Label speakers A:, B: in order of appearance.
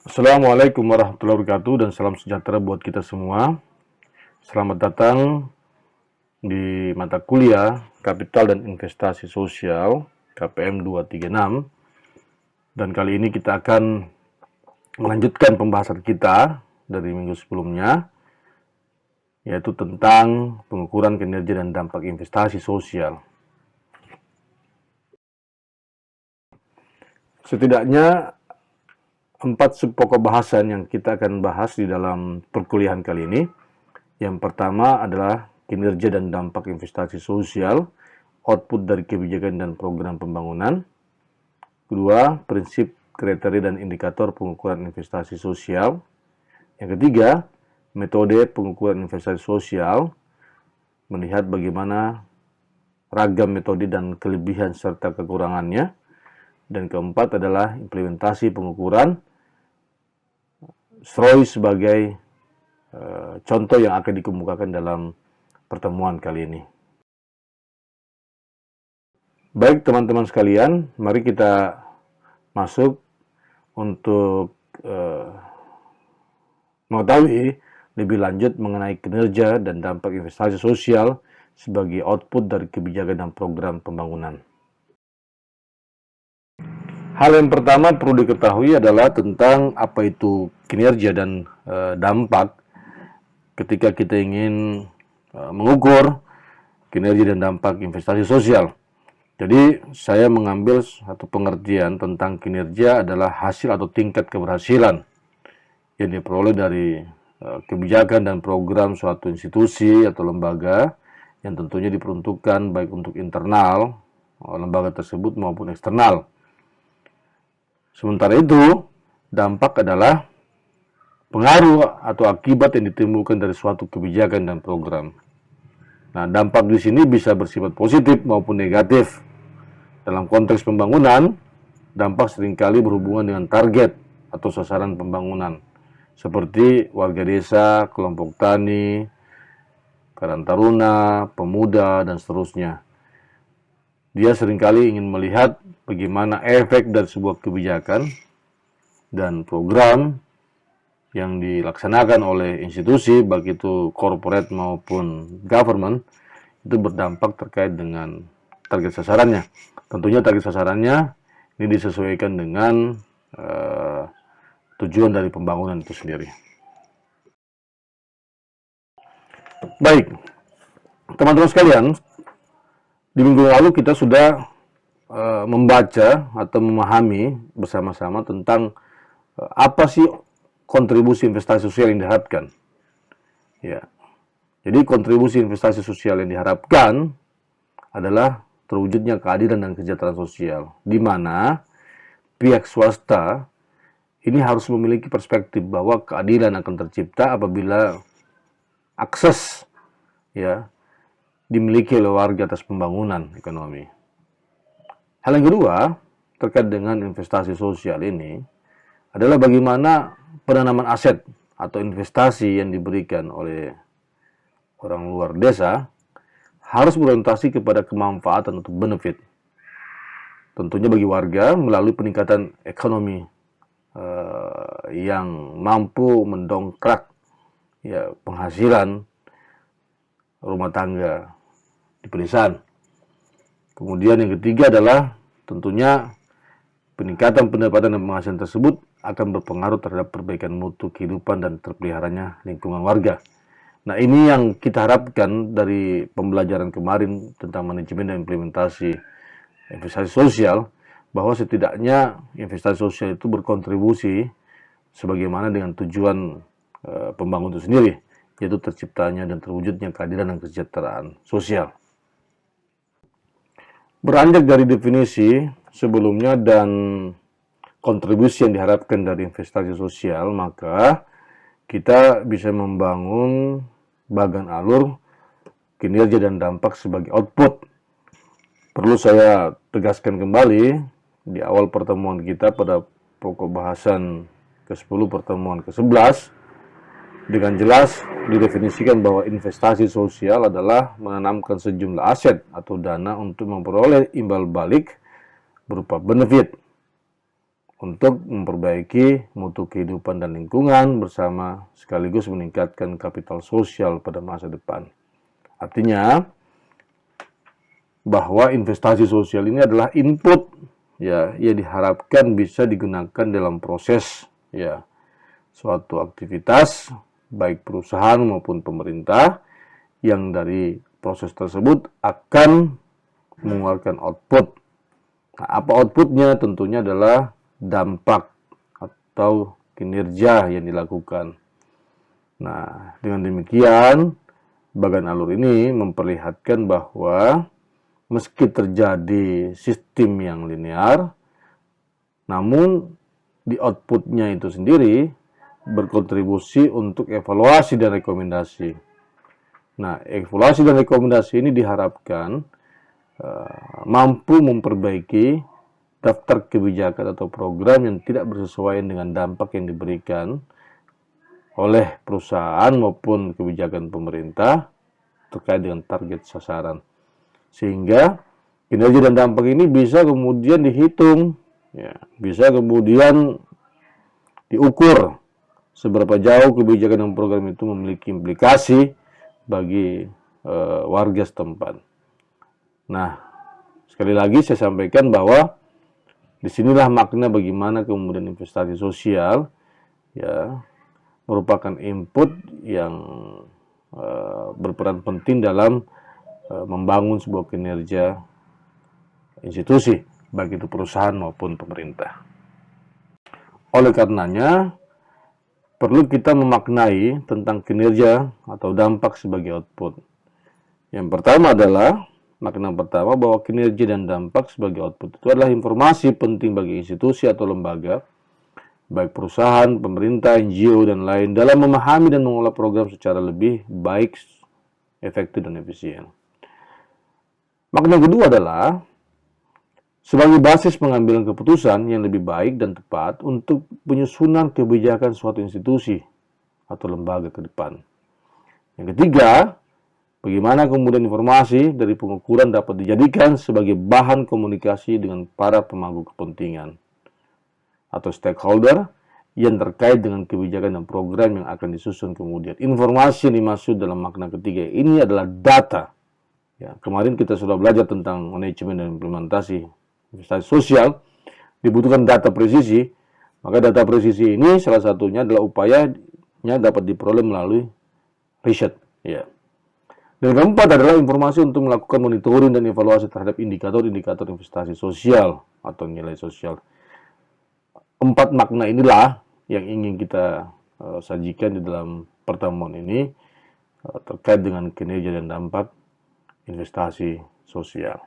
A: Assalamualaikum warahmatullahi wabarakatuh dan salam sejahtera buat kita semua. Selamat datang di mata kuliah Kapital dan Investasi Sosial KPM 236. Dan kali ini kita akan melanjutkan pembahasan kita dari minggu sebelumnya, yaitu tentang pengukuran kinerja dan dampak investasi sosial. Setidaknya 4 subpokok bahasan yang kita akan bahas di dalam perkuliahan kali ini. Yang pertama adalah kinerja dan dampak investasi sosial, output dari kebijakan dan program pembangunan. Kedua, prinsip, kriteria, dan indikator pengukuran investasi sosial. Yang ketiga, metode pengukuran investasi sosial, melihat bagaimana ragam metode dan kelebihan serta kekurangannya. Dan keempat adalah implementasi pengukuran, SROI sebagai contoh yang akan dikemukakan dalam pertemuan kali ini. Baik teman-teman sekalian, mari kita masuk untuk mengetahui lebih lanjut mengenai kinerja dan dampak investasi sosial sebagai output dari kebijakan dan program pembangunan. Hal yang pertama perlu diketahui adalah tentang apa itu kinerja dan dampak ketika kita ingin mengukur kinerja dan dampak investasi sosial. Jadi saya mengambil satu pengertian tentang kinerja adalah hasil atau tingkat keberhasilan yang diperoleh dari kebijakan dan program suatu institusi atau lembaga yang tentunya diperuntukkan baik untuk internal lembaga tersebut maupun eksternal. Sementara itu, dampak adalah pengaruh atau akibat yang ditimbulkan dari suatu kebijakan dan program. Nah, dampak di sini bisa bersifat positif maupun negatif. Dalam konteks pembangunan, dampak seringkali berhubungan dengan target atau sasaran pembangunan, seperti warga desa, kelompok tani, karang taruna, pemuda, dan seterusnya. Dia seringkali ingin melihat bagaimana efek dari sebuah kebijakan dan program yang dilaksanakan oleh institusi, baik itu corporate maupun government, itu berdampak terkait dengan target sasarannya. Tentunya target sasarannya ini disesuaikan dengan tujuan dari pembangunan itu sendiri. Baik, teman-teman sekalian, di minggu lalu kita sudah membaca atau memahami bersama-sama tentang apa sih kontribusi investasi sosial yang diharapkan. Ya. Jadi kontribusi investasi sosial yang diharapkan adalah terwujudnya keadilan dan kesejahteraan sosial, di mana pihak swasta ini harus memiliki perspektif bahwa keadilan akan tercipta apabila akses ya dimiliki oleh warga atas pembangunan ekonomi. Hal yang kedua, terkait dengan investasi sosial ini, adalah bagaimana penanaman aset atau investasi yang diberikan oleh orang luar desa harus berorientasi kepada kemanfaatan atau benefit. Tentunya bagi warga melalui peningkatan ekonomi yang mampu mendongkrak ya penghasilan rumah tangga di pedesaan. Kemudian yang ketiga adalah tentunya peningkatan pendapatan dan penghasilan tersebut akan berpengaruh terhadap perbaikan mutu kehidupan dan terpeliharanya lingkungan warga. Nah, ini yang kita harapkan dari pembelajaran kemarin tentang manajemen dan implementasi investasi sosial, bahwa setidaknya investasi sosial itu berkontribusi sebagaimana dengan tujuan pembangunan itu sendiri, yaitu terciptanya dan terwujudnya keadilan dan kesejahteraan sosial. Beranjak dari definisi sebelumnya dan kontribusi yang diharapkan dari investasi sosial, maka kita bisa membangun bagan alur kinerja dan dampak sebagai output. Perlu saya tegaskan kembali di awal pertemuan kita pada pokok bahasan ke-10 pertemuan ke-11, dengan jelas didefinisikan bahwa investasi sosial adalah menanamkan sejumlah aset atau dana untuk memperoleh imbal balik berupa benefit untuk memperbaiki mutu kehidupan dan lingkungan bersama sekaligus meningkatkan kapital sosial pada masa depan. Artinya bahwa investasi sosial ini adalah input ya yang diharapkan bisa digunakan dalam proses ya suatu aktivitas baik perusahaan maupun pemerintah yang dari proses tersebut akan mengeluarkan output. Nah, apa outputnya? Tentunya adalah dampak atau kinerja yang dilakukan. Nah, dengan demikian, bagan alur ini memperlihatkan bahwa meski terjadi sistem yang linear, namun di outputnya itu sendiri berkontribusi untuk evaluasi dan rekomendasi. Nah, evaluasi dan rekomendasi ini diharapkan mampu memperbaiki daftar kebijakan atau program yang tidak bersesuaian dengan dampak yang diberikan oleh perusahaan maupun kebijakan pemerintah terkait dengan target sasaran. Sehingga kinerja dan dampak ini bisa kemudian dihitung, ya, bisa kemudian diukur seberapa jauh kebijakan dan program itu memiliki implikasi bagi warga setempat. Nah, sekali lagi saya sampaikan bahwa disinilah makna bagaimana kemudian investasi sosial ya merupakan input yang berperan penting dalam membangun sebuah kinerja institusi, baik itu perusahaan maupun pemerintah. Oleh karenanya, perlu kita memaknai tentang kinerja atau dampak sebagai output. Yang pertama adalah makna pertama bahwa kinerja dan dampak sebagai output itu adalah informasi penting bagi institusi atau lembaga, baik perusahaan, pemerintah, NGO, dan lain dalam memahami dan mengolah program secara lebih baik, efektif, dan efisien. Makna kedua adalah sebagai basis pengambilan keputusan yang lebih baik dan tepat untuk penyusunan kebijakan suatu institusi atau lembaga ke depan. Yang ketiga, bagaimana kemudian informasi dari pengukuran dapat dijadikan sebagai bahan komunikasi dengan para pemangku kepentingan atau stakeholder yang terkait dengan kebijakan dan program yang akan disusun kemudian. Informasi yang dimaksud dalam makna ketiga ini adalah data. Ya, kemarin kita sudah belajar tentang manajemen dan implementasi investasi sosial, dibutuhkan data presisi. Maka data presisi ini salah satunya adalah upayanya dapat diperoleh melalui riset. Ya. Dan keempat adalah informasi untuk melakukan monitoring dan evaluasi terhadap indikator-indikator investasi sosial atau nilai sosial. 4 makna inilah yang ingin kita sajikan di dalam pertemuan ini terkait dengan kinerja dan dampak investasi sosial.